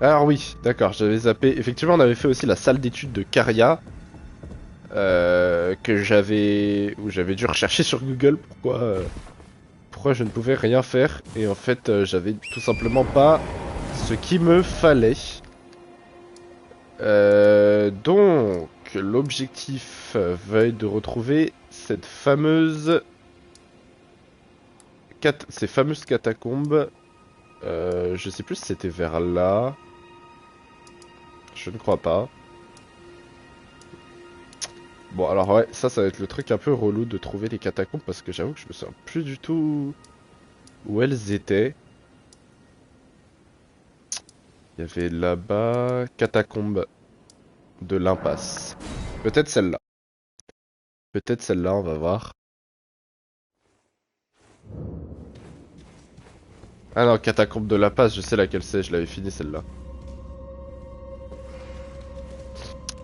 Alors oui, d'accord, j'avais zappé. Effectivement, on avait fait aussi la salle d'études de Caria, où j'avais dû rechercher sur Google pourquoi je ne pouvais rien faire. Et en fait, j'avais tout simplement pas ce qu'il me fallait. Donc, l'objectif va être de retrouver ces fameuses catacombes. Je sais plus si c'était vers là. Je ne crois pas. Bon, alors ouais, ça va être le truc un peu relou de trouver les catacombes parce que j'avoue que je me souviens plus du tout où elles étaient. Il y avait là-bas, catacombes de l'impasse. Peut-être celle-là. Peut-être celle-là, on va voir. Ah non, catacombes de l'impasse, je sais laquelle c'est, je l'avais fini celle-là.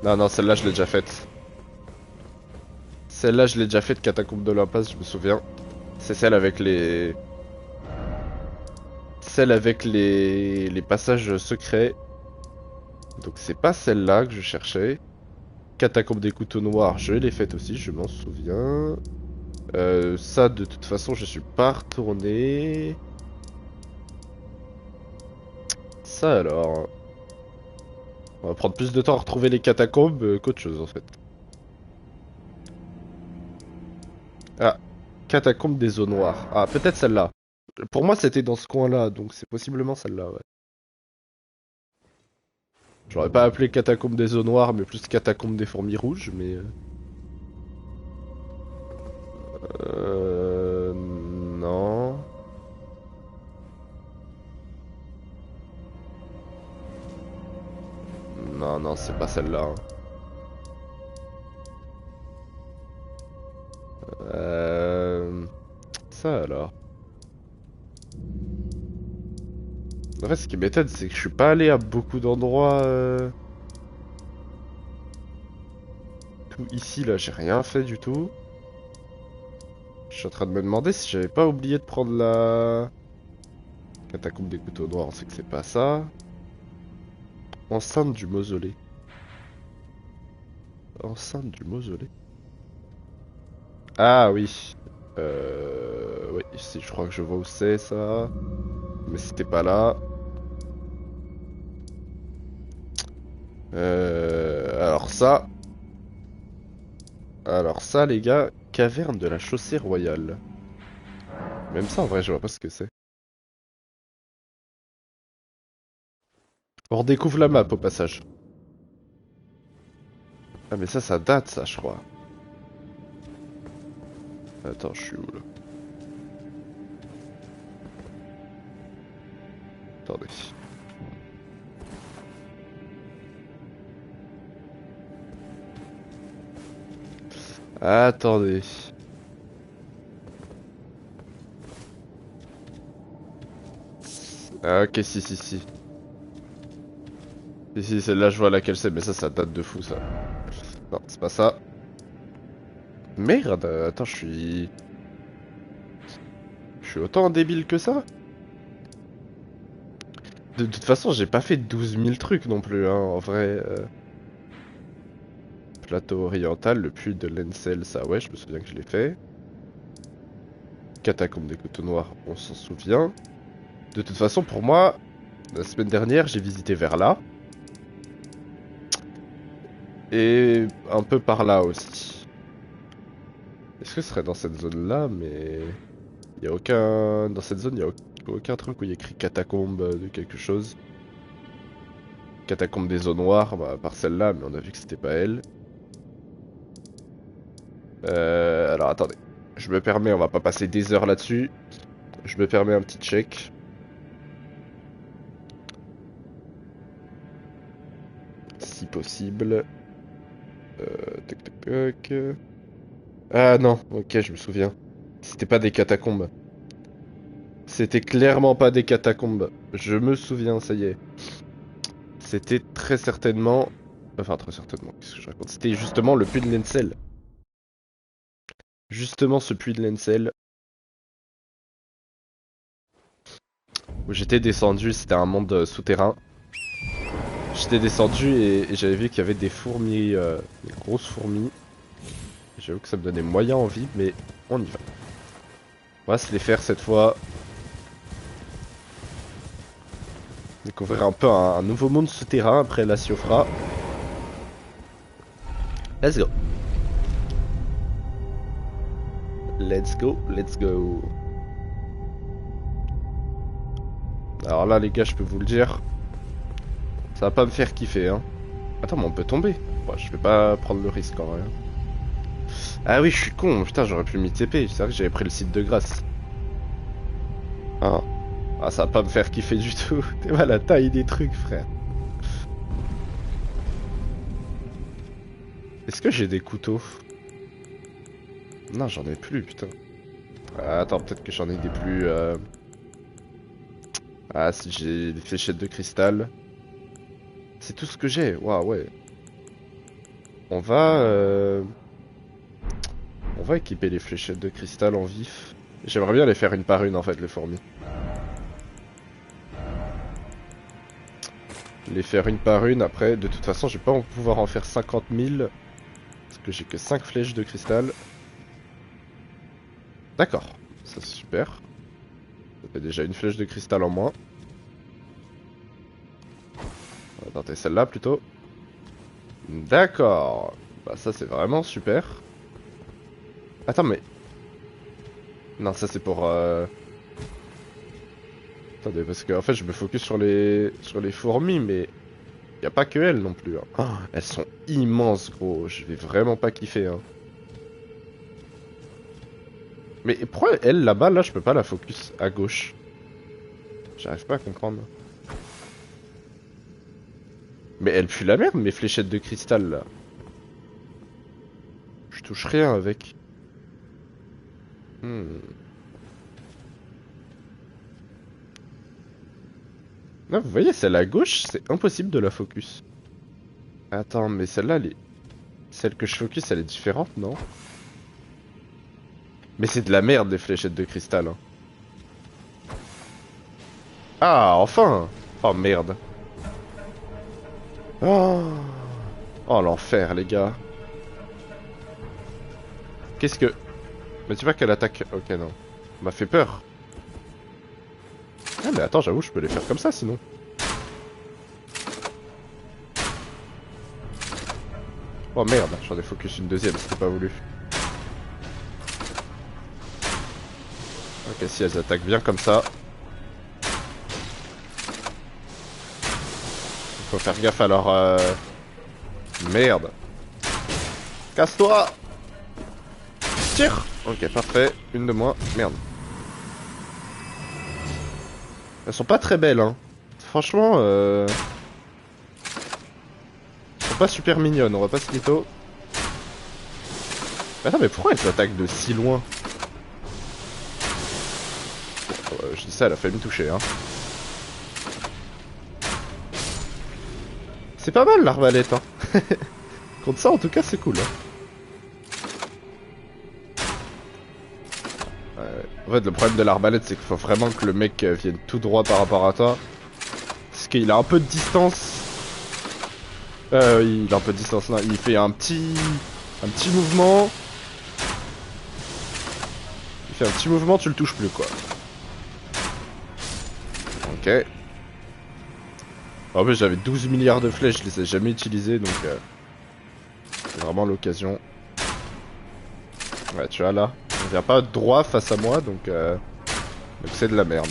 Non, non, celle-là, je l'ai déjà faite. Celle-là, je l'ai déjà faite, catacombes de l'impasse, je me souviens. C'est celle avec les passages secrets. Donc c'est pas celle-là que je cherchais. Catacombe des couteaux noirs, je l'ai faite aussi, je m'en souviens. Ça, de toute façon, je suis pas retourné. Ça alors. On va prendre plus de temps à retrouver les catacombes qu'autre chose en fait. Ah, catacombe des eaux noires. Ah, peut-être celle-là. Pour moi, c'était dans ce coin-là, donc c'est possiblement celle-là, ouais. J'aurais pas appelé catacombe des eaux noires, mais plus catacombe des fourmis rouges, mais... Non... Non, non, c'est pas celle-là, hein. Euh... Ça alors. En fait, ce qui m'étonne, c'est que je suis pas allé à beaucoup d'endroits... Tout ici, là, j'ai rien fait du tout. Je suis en train de me demander si j'avais pas oublié de prendre la... Catacombe des couteaux noirs, on sait que c'est pas ça. Enceinte du mausolée. Enceinte du mausolée. Ah oui. Oui, si, je crois que je vois où c'est ça. Mais c'était pas là. Alors ça. Alors ça, les gars. Caverne de la Chaussée Royale. Même ça, en vrai, je vois pas ce que c'est. On redécouvre la map au passage. Ah mais ça date ça, je crois. Attends, je suis où là? Attendez. Attendez. Ah, ok, si, si, si. Si, si, celle-là, je vois laquelle c'est, mais ça date de fou, ça. Non, c'est pas ça. Merde, attends, je suis... Je suis autant débile que ça? De toute façon, j'ai pas fait 12 000 trucs non plus, hein, en vrai. Plateau oriental, le puits de Lensel, ça, ouais, je me souviens que je l'ai fait. Catacombe des couteaux noirs, on s'en souvient. De toute façon, pour moi, la semaine dernière, j'ai visité vers là. Et un peu par là aussi. Est-ce que ce serait dans cette zone-là? Mais... Il y a aucun... Dans cette zone, il y a aucun truc où il y a écrit catacombe de quelque chose. Catacombe des eaux noires, bah, à part celle-là, mais on a vu que c'était pas elle. Alors attendez. Je me permets, on va pas passer des heures là-dessus. Je me permets un petit check. Si possible. Tac tac tac. Ah non, ok, je me souviens. C'était pas des catacombes. C'était clairement pas des catacombes. Je me souviens, ça y est. C'était très certainement... Enfin, très certainement, qu'est-ce que je raconte? C'était justement le puits de Lensel. Justement ce puits de Lensel où j'étais descendu, c'était un monde souterrain. J'étais descendu et j'avais vu qu'il y avait des fourmis, des grosses fourmis. J'avoue que ça me donnait moyen envie, mais on y va. On va se les faire cette fois. Découvrir un peu un nouveau monde souterrain après la Siofra. Let's go. Let's go, let's go. Alors là les gars, je peux vous le dire, ça va pas me faire kiffer hein. Attends, mais on peut tomber. Bon, je vais pas prendre le risque en vrai. Ah oui, je suis con, putain, j'aurais pu m'y TP. C'est vrai que j'avais pris le site de grâce. Ah. Ah, ça va pas me faire kiffer du tout. T'es mal la taille des trucs, frère. Est-ce que j'ai des couteaux? Non, j'en ai plus, putain. Ah, attends, peut-être que j'en ai des plus... Ah, si j'ai des fléchettes de cristal. C'est tout ce que j'ai. Waouh, ouais. On va... On va équiper les fléchettes de cristal en vif. J'aimerais bien les faire une par une, en fait, les fourmis. Les faire une par une, après, de toute façon, je vais pas pouvoir en faire 50 000. Parce que j'ai que 5 flèches de cristal. D'accord, ça c'est super. Ça fait déjà une flèche de cristal en moins. On va tenter celle-là plutôt. D'accord. Bah ça c'est vraiment super. Attends mais... Non ça c'est pour... Attendez parce que en fait je me focus sur les fourmis mais... Y a pas que elles non plus. Hein. Oh, elles sont immenses gros, je vais vraiment pas kiffer. Hein. Mais pourquoi elle là-bas là je peux pas la focus à gauche? J'arrive pas à comprendre. Mais elle pue la merde mes fléchettes de cristal là. Je touche rien avec. Là, vous voyez, celle à gauche, c'est impossible de la focus. Attends, mais celle-là, celle que je focus, elle est différente, non? Mais c'est de la merde, les fléchettes de cristal. Hein. Ah, enfin! Oh, merde. Oh, oh l'enfer, les gars. Qu'est-ce que... Mais tu vois qu'elle attaque... Ok, non. M'a fait peur. Ah, mais attends, j'avoue, je peux les faire comme ça, sinon. Oh merde, j'en ai focus une deuxième, c'était pas voulu. Ok, si elles attaquent bien comme ça. Faut faire gaffe à leur... Merde. Casse-toi! Tire! Ok, parfait. Une de moins. Merde. Elles sont pas très belles, hein. Franchement, elles sont pas super mignonnes, on va pas se mytho. Attends, mais pourquoi elles attaquent de si loin? Je dis ça, elle a failli me toucher, hein. C'est pas mal l'arbalète, hein. Contre ça, en tout cas, c'est cool, hein. En fait, le problème de l'arbalète, c'est qu'il faut vraiment que le mec vienne tout droit par rapport à toi. Parce qu'il a un peu de distance. Il a un peu de distance là. Il fait un petit mouvement. Il fait un petit mouvement, tu le touches plus quoi. Ok. En plus, j'avais 12 milliards de flèches, je les ai jamais utilisées donc c'est vraiment l'occasion. Ouais, tu vois là. On vient pas droit face à moi donc c'est de la merde.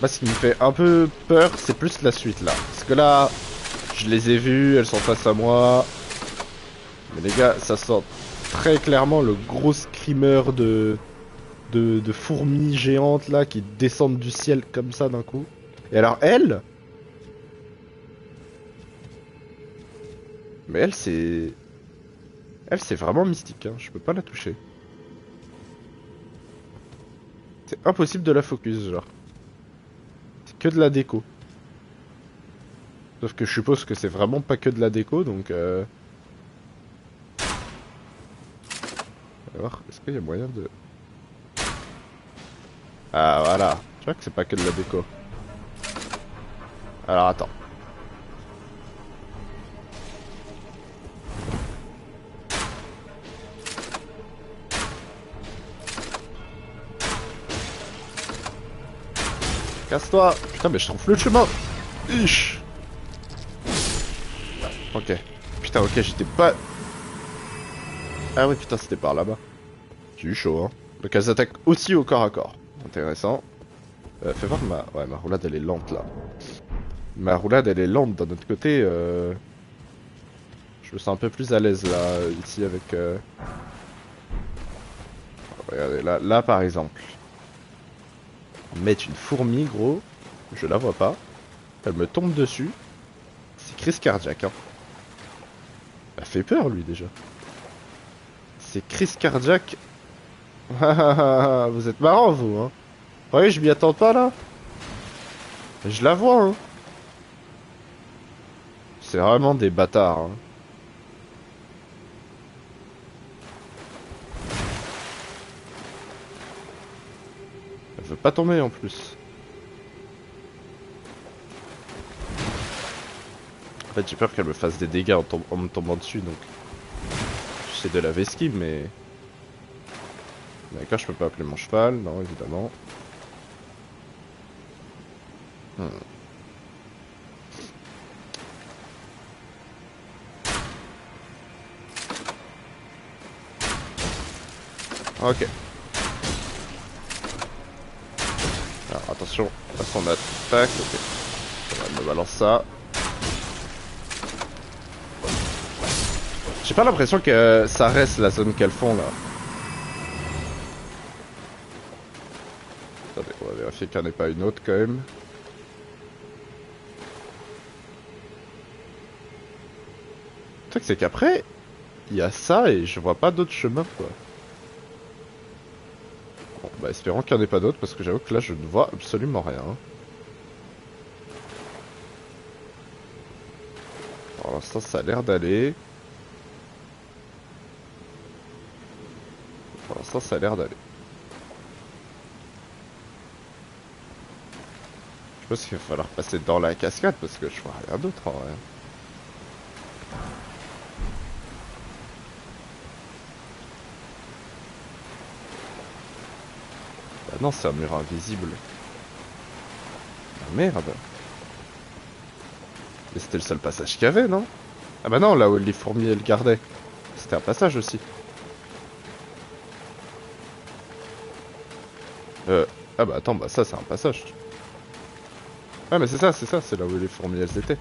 Moi, ce qui me fait un peu peur, c'est plus la suite là. Parce que là, je les ai vues, elles sont face à moi. Mais les gars, ça sent très clairement le gros screamer de fourmis géantes là qui descendent du ciel comme ça d'un coup. Et alors elle... Mais elle c'est... Elle c'est vraiment mystique, hein. Je peux pas la toucher. C'est impossible de la focus, genre. C'est que de la déco. Sauf que je suppose que c'est vraiment pas que de la déco, donc Alors, est-ce qu'il y a moyen de... Ah voilà, tu vois que c'est pas que de la déco. Alors attends. Casse-toi. Putain mais je trouve le chemin. Ich. Ok. Putain ok j'étais pas... Ah oui putain c'était par là-bas. J'ai eu chaud hein. Donc elles attaquent aussi au corps à corps. Intéressant. Fais voir ma... Ouais ma roulade elle est lente là. Ma roulade elle est lente d'un autre côté. Je me sens un peu plus à l'aise là ici avec... Regardez là par exemple. Mettre une fourmi gros. Je la vois pas. Elle me tombe dessus. C'est crise cardiaque hein. Elle fait peur lui déjà. C'est crise cardiaque. Vous êtes marrant vous hein. Ouais je m'y attends pas là. Je la vois hein. C'est vraiment des bâtards hein. Elle veut pas tomber en plus. En fait j'ai peur qu'elle me fasse des dégâts en me tombant dessus donc... J'essaie de la esquive mais... D'accord je peux pas appeler mon cheval, non évidemment. Ok. Alors attention à son attaque, ok. Elle me balance ça. J'ai pas l'impression que ça reste la zone qu'elles font là. Attendez, on va vérifier qu'il n'y en ait pas une autre quand même. Le truc c'est qu'après, il y a ça et je vois pas d'autre chemin quoi. Bon bah espérons qu'il n'y en ait pas d'autres parce que j'avoue que là je ne vois absolument rien. Pour l'instant ça a l'air d'aller. Pour l'instant ça a l'air d'aller. Je pense qu'il va falloir passer dans la cascade parce que je vois rien d'autre en vrai. Bah non c'est un mur invisible. Ah merde. Mais c'était le seul passage qu'il y avait non? Ah bah non là où les fourmis elles gardaient. C'était un passage aussi. Ah bah attends, bah ça c'est un passage. Ah mais c'est ça, c'est là où les fourmis elles étaient.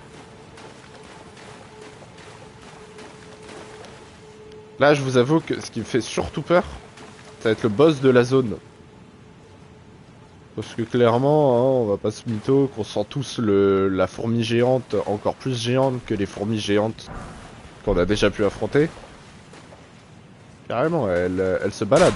Là je vous avoue que ce qui me fait surtout peur, ça va être le boss de la zone. Parce que clairement, hein, on va pas se mytho, qu'on sent tous la fourmi géante encore plus géante que les fourmis géantes qu'on a déjà pu affronter. Carrément, elle se balade.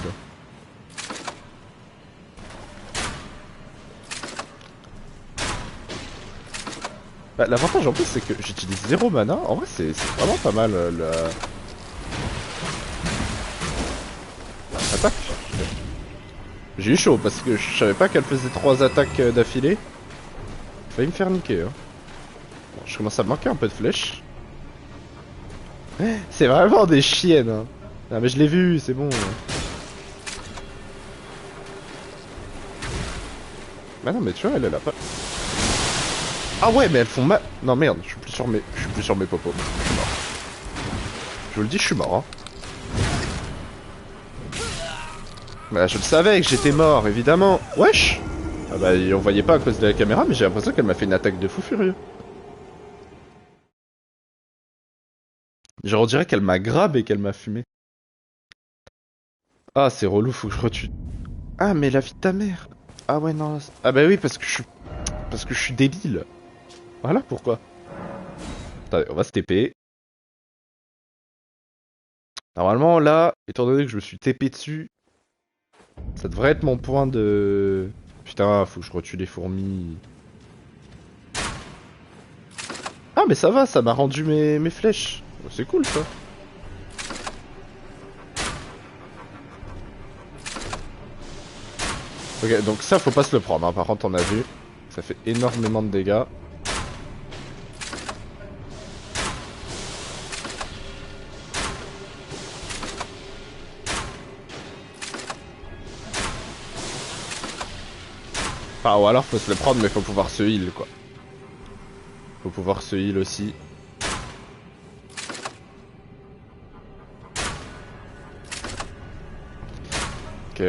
Bah, l'avantage en plus c'est que j'utilise 0 mana, en vrai c'est vraiment pas mal attaque. J'ai eu chaud parce que je savais pas qu'elle faisait 3 attaques d'affilée. Failli me faire niquer hein. Bon, je commence à me manquer un peu de flèches. C'est vraiment des chiennes hein. Ah mais je l'ai vu, c'est bon. Bah non mais tu vois elle a pas... Ah ouais mais elles font mal... Non merde, je suis plus sur mes popos. Je suis mort. Je vous le dis, je suis mort hein. Bah je le savais que j'étais mort, évidemment. Wesh. Ah bah on voyait pas à cause de la caméra, mais j'ai l'impression qu'elle m'a fait une attaque de fou furieux. Genre on dirait qu'elle m'a grab et qu'elle m'a fumé. Ah c'est relou, faut que je retue. Ah mais la vie de ta mère. Ah ouais non. Ah bah oui parce que je suis débile. Voilà pourquoi. Attendez, on va se TP. Normalement là, étant donné que je me suis TP dessus, ça devrait être mon point de... Putain, faut que je retue les fourmis. Ah mais ça va, ça m'a rendu mes flèches. Oh, c'est cool ça. Ok, donc ça faut pas se le prendre, hein. Par contre on a vu, ça fait énormément de dégâts. Enfin, ou alors faut se le prendre mais faut pouvoir se heal quoi. Faut pouvoir se heal aussi. Ok.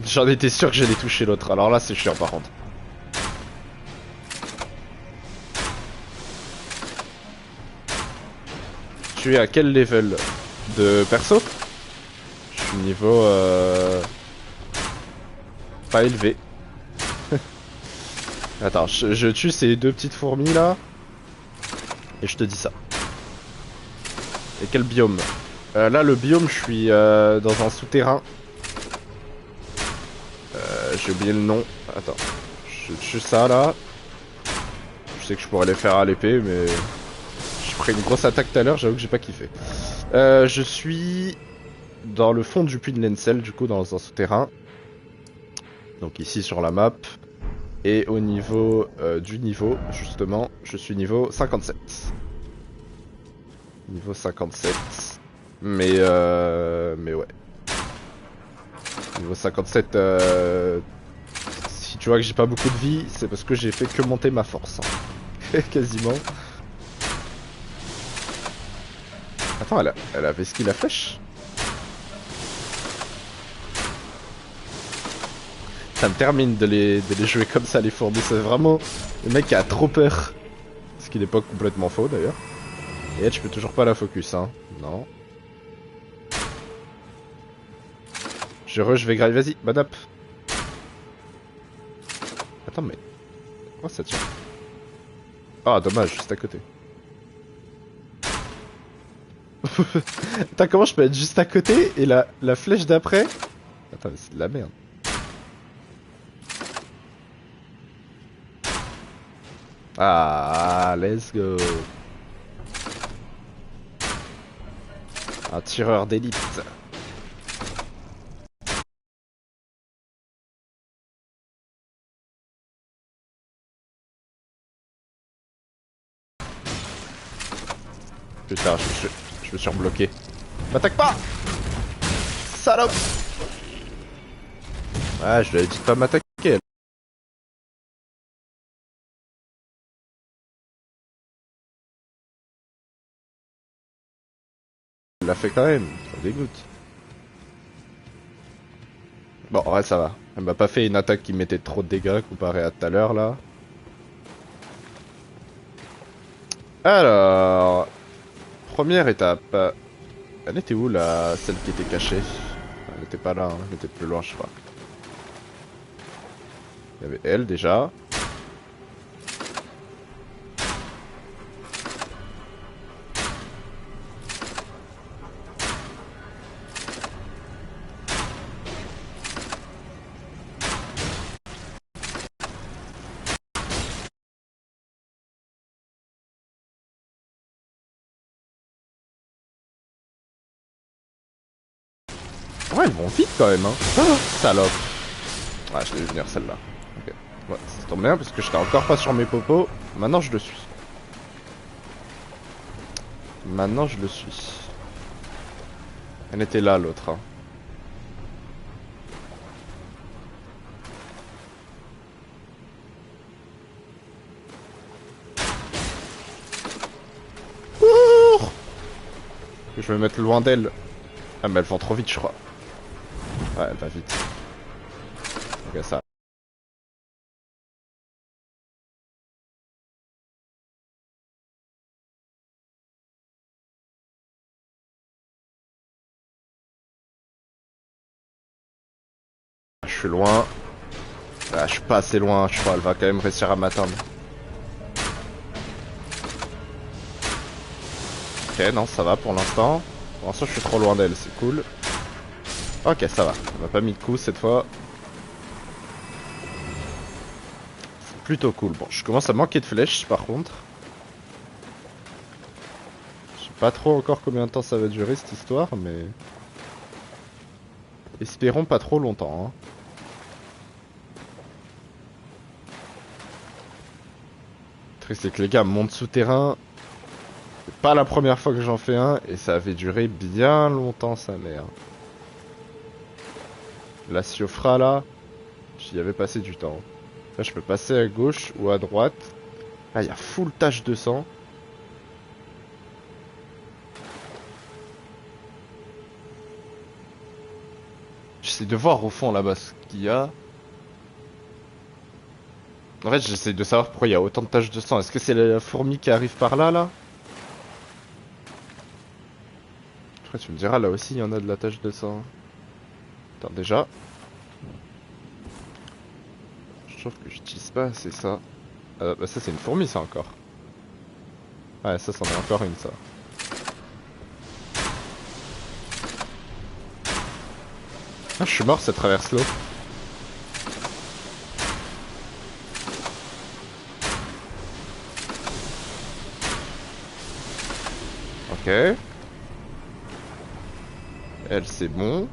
J'en étais sûr que j'allais toucher l'autre, alors là c'est chiant par contre. Tu es à quel level de perso? Je suis niveau pas élevé. Attends, je tue ces deux petites fourmis là. Et je te dis ça. Et quel biome? Là le biome je suis dans un souterrain. J'ai oublié le nom. Attends. Je tue ça là. Je sais que je pourrais les faire à l'épée mais... J'ai pris une grosse attaque tout à l'heure, j'avoue que j'ai pas kiffé. Je suis dans le fond du puits de Lensel, du coup dans un souterrain. Donc ici sur la map. Et au niveau du niveau, justement, je suis niveau 57. Niveau 57. Mais ouais. Niveau 57, si tu vois que j'ai pas beaucoup de vie, c'est parce que j'ai fait que monter ma force. Hein. Quasiment. Attends, elle avait skill la flèche? Ça me termine de les jouer comme ça, les fourmis. C'est vraiment le mec qui a trop peur. Ce qui n'est pas complètement faux d'ailleurs. Et elle, je peux toujours pas la focus, hein. Non. Je vais grave. Vas-y, badap. Attends, mais. Pourquoi ça tire? Ah, dommage, juste à côté. Attends, comment je peux être juste à côté et la flèche d'après? Attends, mais c'est de la merde. Ah, let's go. Un tireur d'élite. Putain, je me suis rebloqué. M'attaque pas! Salope! Ouais, je lui ai dit de pas m'attaquer. Elle l'a fait quand même, ça dégoûte. Bon, ouais, ça va. Elle m'a pas fait une attaque qui mettait trop de dégâts comparé à tout à l'heure là. Alors, première étape. Elle était où là, celle qui était cachée? Elle était pas là, hein. Elle était plus loin, je crois. Il y avait elle déjà. Ouais, elles vont vite quand même, hein. Ah, salope. Ouais, je vais venir celle-là. Ok. Ouais, ça tombe bien parce que j'étais encore pas sur mes popos. Maintenant, je le suis. Maintenant, je le suis. Elle était là, l'autre. Hein. Ouh, je vais me mettre loin d'elle. Ah, mais elles vont trop vite, je crois. Ouais, elle va vite. Ok, ça. Je suis loin. Ah, je suis pas assez loin, je crois. Elle va quand même réussir à m'atteindre. Ok, non, ça va pour l'instant. Pour l'instant, je suis trop loin d'elle, c'est cool. Ok, ça va. Elle m'a pas mis de coup cette fois. C'est plutôt cool. Bon, je commence à manquer de flèches par contre. Je sais pas trop encore combien de temps ça va durer cette histoire, mais... Espérons pas trop longtemps. Hein. truc c'est que les gars montent souterrain. C'est pas la première fois que j'en fais un et ça avait duré bien longtemps sa mère. La Siofra là, j'y avais passé du temps. Là je peux passer à gauche ou à droite. Là il y a full tache de sang. J'essaie de voir au fond là-bas ce qu'il y a. En fait j'essaie de savoir pourquoi il y a autant de taches de sang. Est-ce que c'est la fourmi qui arrive par là là? Après tu me diras là aussi il y en a de la tache de sang. Attends déjà. Je trouve que j'utilise pas assez ça. Bah ça c'est une fourmi ça encore. Ouais ça c'en est encore une ça. Ah je suis mort ça traverse l'eau. Ok. Elle c'est bon.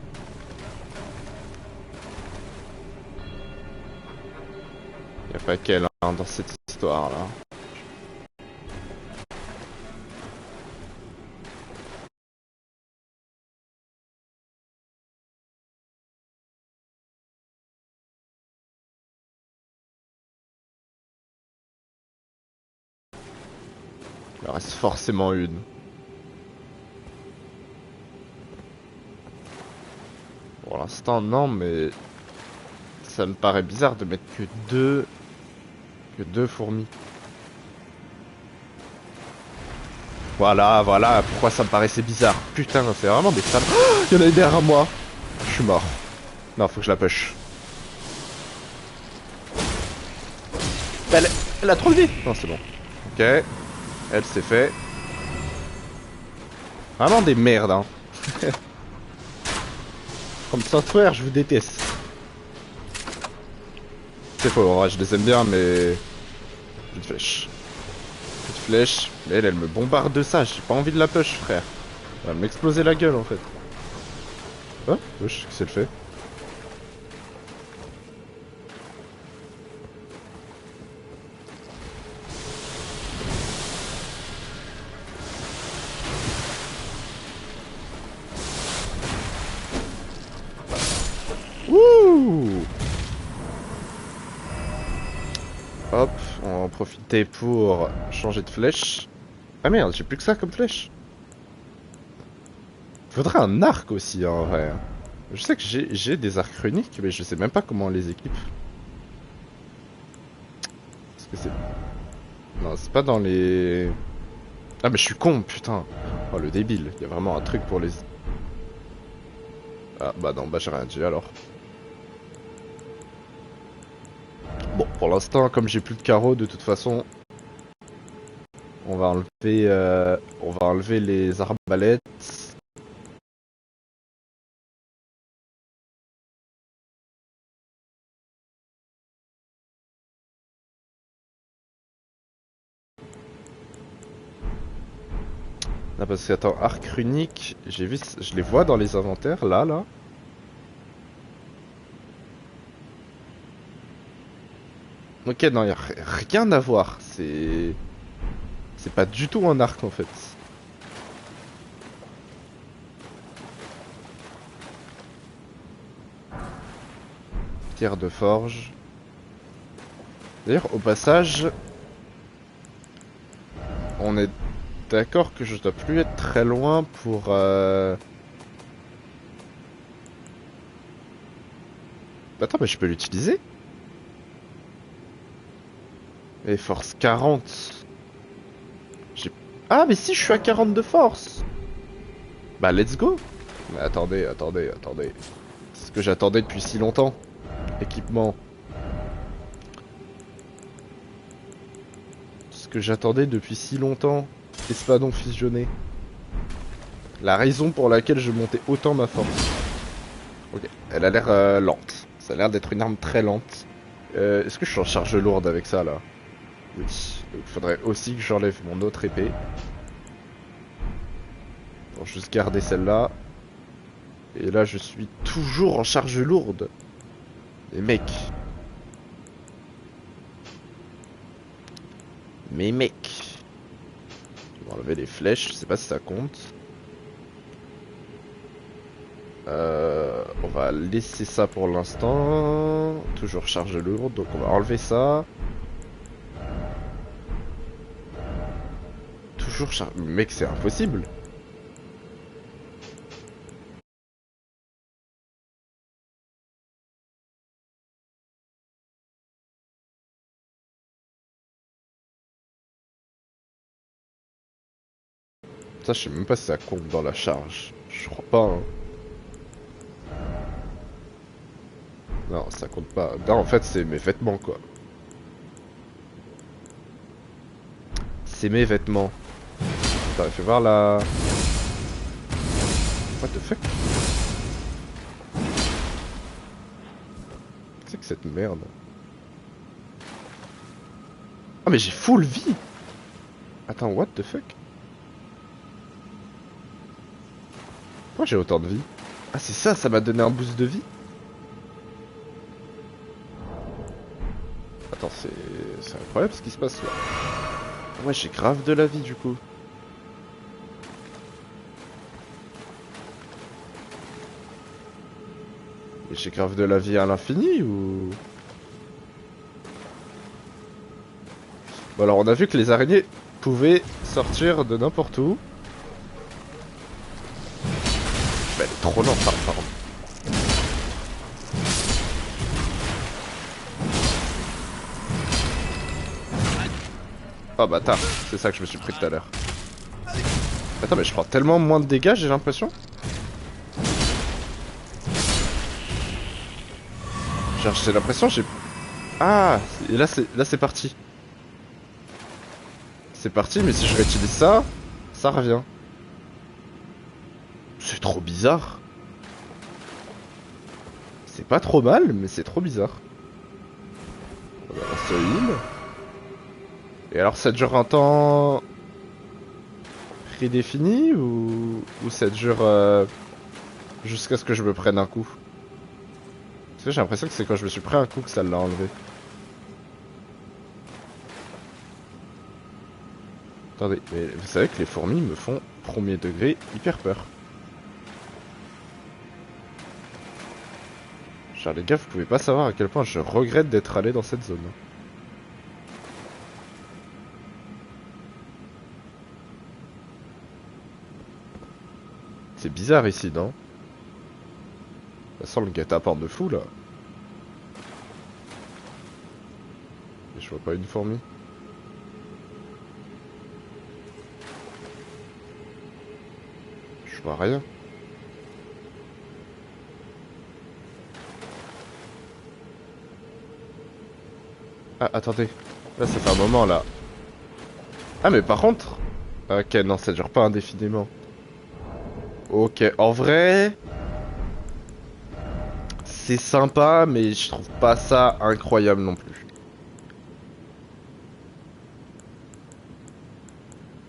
Y'a pas qu'elle hein, dans cette histoire là. Il en reste forcément une. Pour l'instant non mais ça me paraît bizarre de mettre que deux fourmis. Voilà, voilà, pourquoi ça me paraissait bizarre. Putain, c'est vraiment des salles. Oh, il y en a une derrière moi. Je suis mort. Non, faut que je la push. Elle a trop de vie. Non, c'est bon. Ok. Elle, c'est fait. Vraiment des merdes, hein. Comme software, je vous déteste. C'est faux, en vrai, je les aime bien, mais... Petite flèche. Petite flèche. Mais elle me bombarde de ça. J'ai pas envie de la push, frère. Elle va m'exploser la gueule, en fait. Oh, wesh, qu'est-ce qu'elle fait? Wouh! Hop, on va en profiter pour changer de flèche. Ah merde, j'ai plus que ça comme flèche. Faudrait un arc aussi en vrai. Je sais que j'ai des arcs runiques, mais je sais même pas comment on les équipe. Est-ce que c'est... Non, c'est pas dans les... Ah mais je suis con, putain. Oh le débile, il y a vraiment un truc pour les... Ah bah non, bah j'ai rien dit alors. Bon, pour l'instant, comme j'ai plus de carreaux, de toute façon, on va enlever les arbalètes. Ah parce que attends, arc runique, j'ai vu, je les vois dans les inventaires, là. Ok, non, y a rien à voir, c'est pas du tout un arc en fait. Pierre de forge. D'ailleurs, au passage, on est d'accord que je dois plus être très loin pour... Attends, mais je peux l'utiliser? Et force 40. J'ai... Ah, mais si, je suis à 40 de force! Bah, let's go! Mais attendez. C'est ce que j'attendais depuis si longtemps. Équipement. Ce que j'attendais depuis si longtemps. Espadon fusionné. La raison pour laquelle je montais autant ma force. Ok, elle a l'air lente. Ça a l'air d'être une arme très lente. Est-ce que je suis en charge lourde avec ça là? Oui. Donc il faudrait aussi que j'enlève mon autre épée. Pour juste garder celle-là. Et là je suis toujours en charge lourde. Les mecs. Mais mec, on va enlever les flèches, je sais pas si ça compte. On va laisser ça pour l'instant. Toujours charge lourde, donc on va enlever ça. Toujours charge... Mec, c'est impossible. Ça, je sais même pas si ça compte dans la charge. Je crois pas, hein. Non, ça compte pas. Non, en fait, c'est mes vêtements, quoi. C'est mes vêtements. Attends, fais voir la... What the fuck? Qu'est-ce que c'est que cette merde? Ah, mais j'ai full vie! Attends, what the fuck? Pourquoi j'ai autant de vie? Ah, c'est ça, ça m'a donné un boost de vie? Attends, c'est incroyable ce qui se passe là. Ouais, j'ai grave de la vie du coup. Et j'ai grave de la vie à l'infini ou... Bon alors on a vu que les araignées pouvaient sortir de n'importe où. Mais elle est trop lente, pardon. Oh bâtard, c'est ça que je me suis pris tout à l'heure. Attends mais je prends tellement moins de dégâts j'ai l'impression. Genre j'ai l'impression j'ai... Ah, et là c'est parti. C'est parti mais si je réutilise ça, ça revient. C'est trop bizarre. C'est pas trop mal mais c'est trop bizarre. On se heal. Et alors ça dure un temps prédéfini ou ça dure jusqu'à ce que je me prenne un coup? Parce que j'ai l'impression que c'est quand je me suis pris un coup que ça l'a enlevé. Attendez, mais vous savez que les fourmis me font premier degré hyper peur. Genre les gars, vous pouvez pas savoir à quel point je regrette d'être allé dans cette zone. C'est bizarre ici, non? Ça sent le guet-apens de fou là. Et je vois pas une fourmi. Je vois rien. Ah, attendez. Là, ça fait un moment là. Ah, mais par contre... Ok, non, ça dure pas indéfiniment. Ok, en vrai... C'est sympa, mais je trouve pas ça incroyable non plus.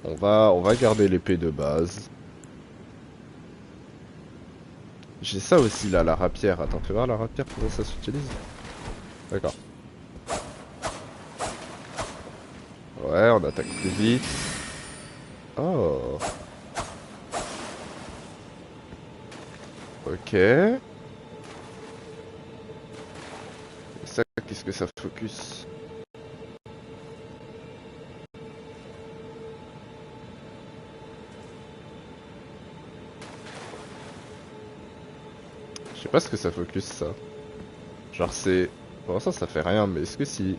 On va garder l'épée de base. J'ai ça aussi là, la rapière. Attends, fais voir la rapière, comment ça s'utilise. D'accord. Ouais, on attaque plus vite. Oh. Ok. Et ça, qu'est-ce que ça focus? Je sais pas ce que ça focus ça. Genre c'est... Pour l'instant ça fait rien, mais est-ce que si...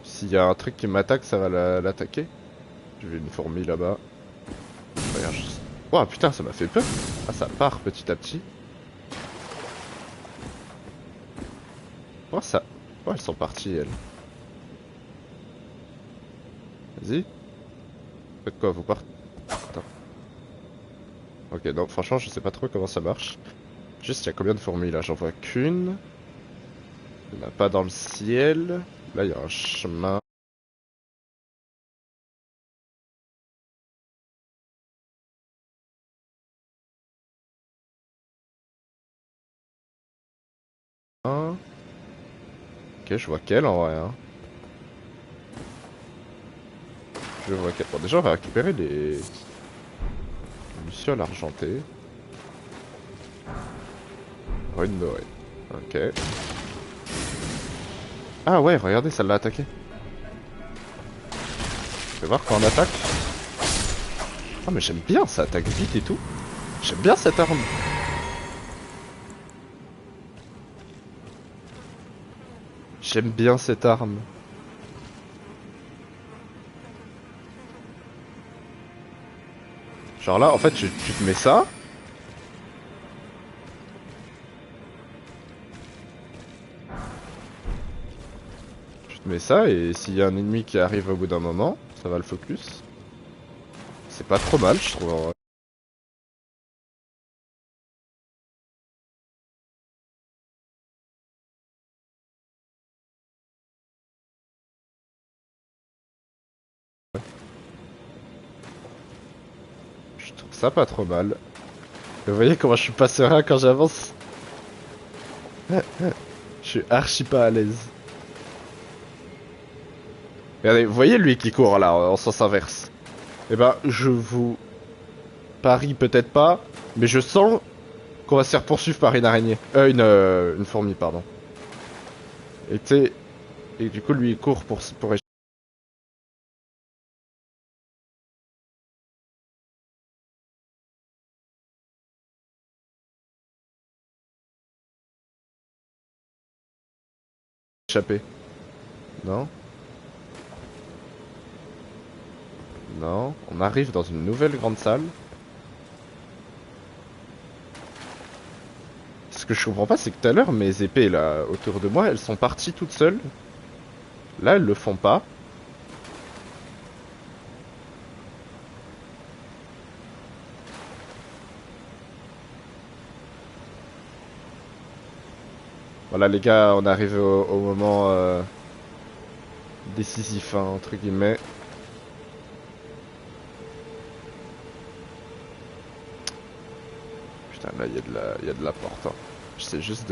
S'il y a un truc qui m'attaque, ça va l'attaquer? J'ai vu une fourmi là-bas. Regarde juste... Oh putain, ça m'a fait peur. Ah, ça part petit à petit. Oh ça... Oh, elles sont parties, elles. Vas-y. Faites quoi, vous partez? Attends. Ok, non, franchement, je sais pas trop comment ça marche. Juste, il y a combien de fourmis là? J'en vois qu'une. Il n'y en a pas dans le ciel. Là, il y a un chemin. Ok, je vois qu'elle en vrai, hein. je vois quel point. Déjà, on va récupérer les lucioles argentées. Rune dorée. Ok. Ah ouais, regardez, ça l'a attaqué. Tu vas voir quand on attaque. Ah mais j'aime bien, ça attaque vite et tout. J'aime bien cette arme. J'aime bien cette arme. Genre là, en fait, tu te mets ça. Tu te mets ça et s'il y a un ennemi qui arrive au bout d'un moment, ça va le focus. C'est pas trop mal, je trouve. En vrai. Je trouve ça pas trop mal. Vous voyez comment je suis pas serein quand j'avance? Je suis archi pas à l'aise. Regardez, vous voyez lui qui court là, en sens inverse. Eh ben, je vous parie peut-être pas, mais je sens qu'on va se faire poursuivre par une araignée. Une fourmi, pardon. Et tu sais, et du coup lui il court pour échapper. Non? Non? On arrive dans une nouvelle grande salle. Ce que je comprends pas, c'est que tout à l'heure, mes épées là, autour de moi, elles sont parties toutes seules. Là, elles le font pas. Voilà les gars, on arrive au moment décisif, hein, entre guillemets. Putain, là, il y a de la porte. Hein. J'ai juste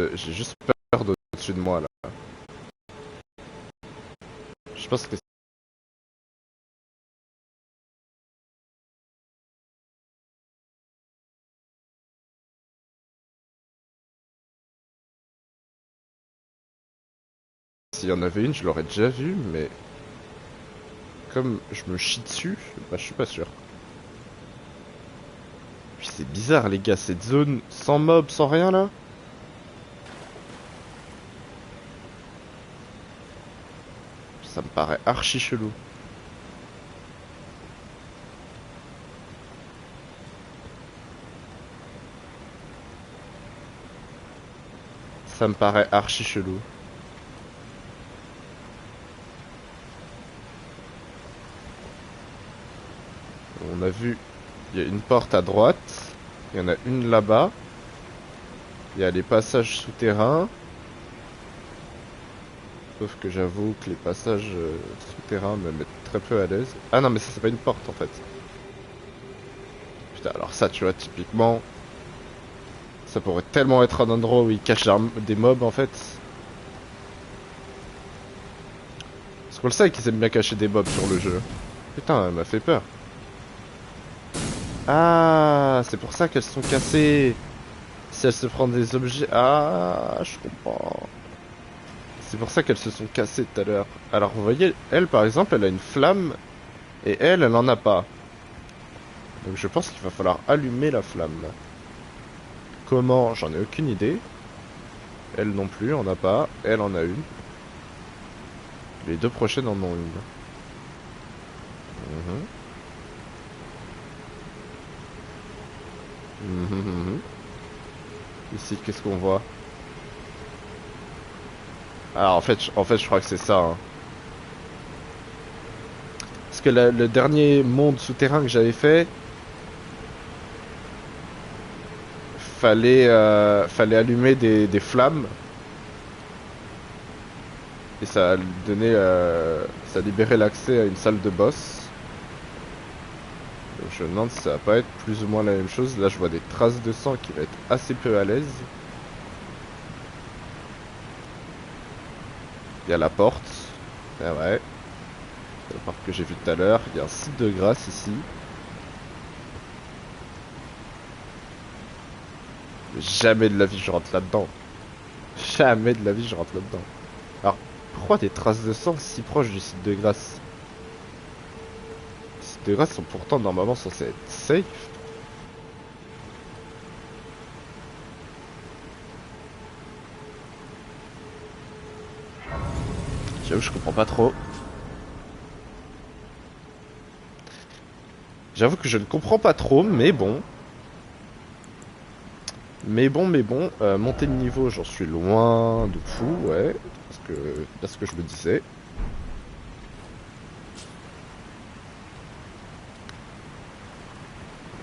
peur d'au-dessus de moi, là. Je pense que s'il y en avait une, je l'aurais déjà vue, mais comme je me chie dessus, bah, je suis pas sûr. Puis c'est bizarre, les gars, cette zone sans mob, sans rien, là. Ça me paraît archi chelou. Ça me paraît archi chelou. On a vu, il y a une porte à droite, il y en a une là-bas. Il y a les passages souterrains. Sauf que j'avoue que les passages souterrains me mettent très peu à l'aise. Ah non mais ça c'est pas une porte en fait. Putain alors ça tu vois typiquement. Ça pourrait tellement être un endroit où ils cachent des mobs en fait. Parce qu'on le sait qu'ils aiment bien cacher des mobs sur le jeu. Putain elle m'a fait peur. Ah c'est pour ça qu'elles sont cassées. Si elles se prennent des objets... Ah je comprends. C'est pour ça qu'elles se sont cassées tout à l'heure. Alors vous voyez, elle par exemple, elle a une flamme. Et elle en a pas. Donc je pense qu'il va falloir allumer la flamme. Comment? J'en ai aucune idée. Elle non plus, en a pas. Elle en a une. Les deux prochaines en ont une. Mhm. Ici, qu'est-ce qu'on voit? Alors en fait, je crois que c'est ça. Hein. Parce que le dernier monde souterrain que j'avais fait, fallait allumer des flammes. Et ça donnait, ça libérait l'accès à une salle de boss. Donc je me demande si ça va pas être plus ou moins la même chose. Là je vois des traces de sang qui va être assez peu à l'aise. Il y a la porte. Ah ouais. C'est le parc que j'ai vu tout à l'heure. Il y a un site de grâce ici. Mais jamais de la vie je rentre là-dedans. Jamais de la vie je rentre là-dedans. Alors, pourquoi des traces de sang si proches du site de grâce? Les sites de grâce sont pourtant normalement censés être safe. J'avoue, je comprends pas trop. J'avoue que je ne comprends pas trop, mais bon. Monter de niveau, j'en suis loin de fou, ouais. Parce que je me disais.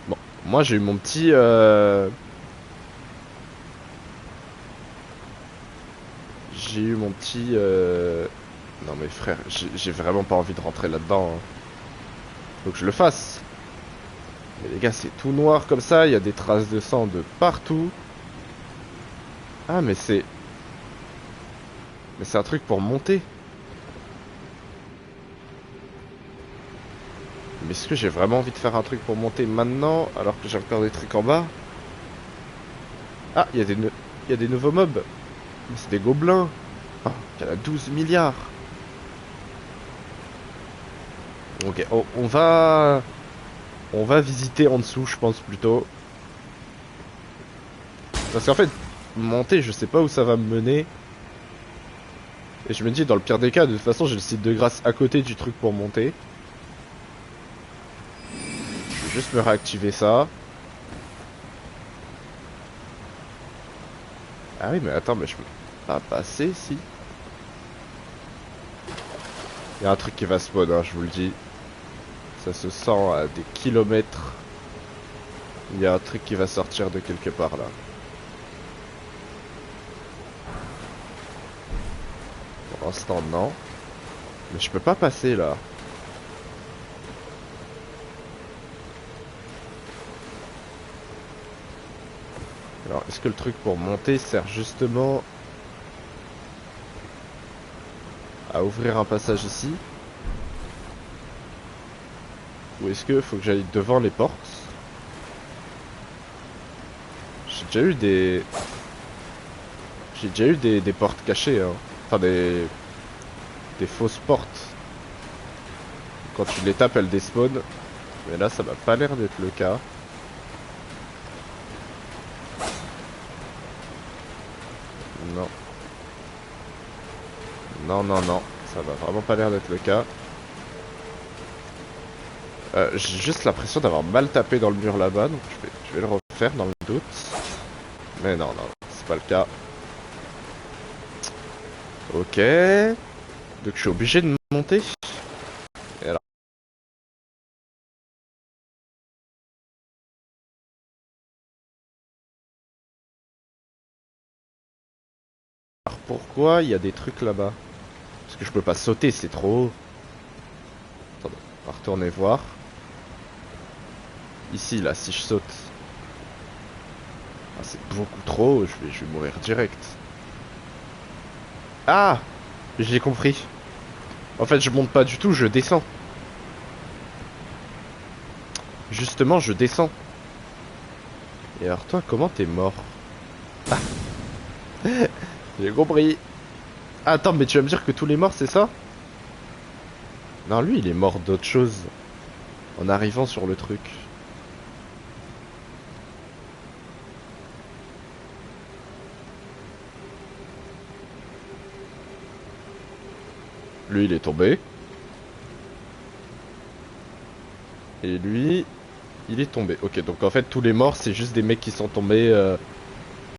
Bon, moi j'ai eu mon petit... J'ai eu mon petit... Non mais frère, j'ai vraiment pas envie de rentrer là-dedans, hein. Faut que je le fasse. Mais les gars, c'est tout noir comme ça, il y a des traces de sang de partout. Ah mais c'est... Mais c'est un truc pour monter. Mais est-ce que j'ai vraiment envie de faire un truc pour monter maintenant, alors que j'ai encore des trucs en bas? Ah, il y a des nouveaux mobs. Mais c'est des gobelins. Oh, il y en a 12 milliards. Ok, on va visiter en dessous, je pense plutôt. Parce qu'en fait, monter, je sais pas où ça va me mener. Et je me dis, dans le pire des cas, de toute façon, j'ai le site de grâce à côté du truc pour monter. Je vais juste me réactiver ça. Ah oui, mais attends, mais je peux pas passer, si. Il y a un truc qui va spawn, hein, je vous le dis. Ça se sent à des kilomètres. Il y a un truc qui va sortir de quelque part, là. Pour l'instant, non. Mais je peux pas passer, là. Alors, est-ce que le truc pour monter sert justement à ouvrir un passage ici? Ou est-ce que faut que j'aille devant les portes? J'ai déjà eu des... J'ai déjà eu des portes cachées, hein. Enfin, des fausses portes. Quand tu les tapes, elles despawnent. Mais là, ça m'a pas l'air d'être le cas. Non. Non, non, non. Ça va vraiment pas l'air d'être le cas. J'ai juste l'impression d'avoir mal tapé dans le mur là-bas, donc je vais le refaire dans le doute. Mais non, non, c'est pas le cas. Ok. Donc je suis obligé de monter. Et alors pourquoi il y a des trucs là-bas? Parce que je peux pas sauter, c'est trop haut. Attendez, on va retourner voir. Ici, là, si je saute. Ah, c'est beaucoup trop haut, je vais mourir direct. Ah! J'ai compris. En fait, je monte pas du tout, je descends. Justement, je descends. Et alors toi, comment t'es mort? Ah, j'ai compris. Attends, mais tu vas me dire que tous les morts, c'est ça? Non, lui, il est mort d'autre chose. En arrivant sur le truc. Lui, il est tombé. Et lui, il est tombé. Ok, donc en fait, tous les morts, c'est juste des mecs qui sont tombés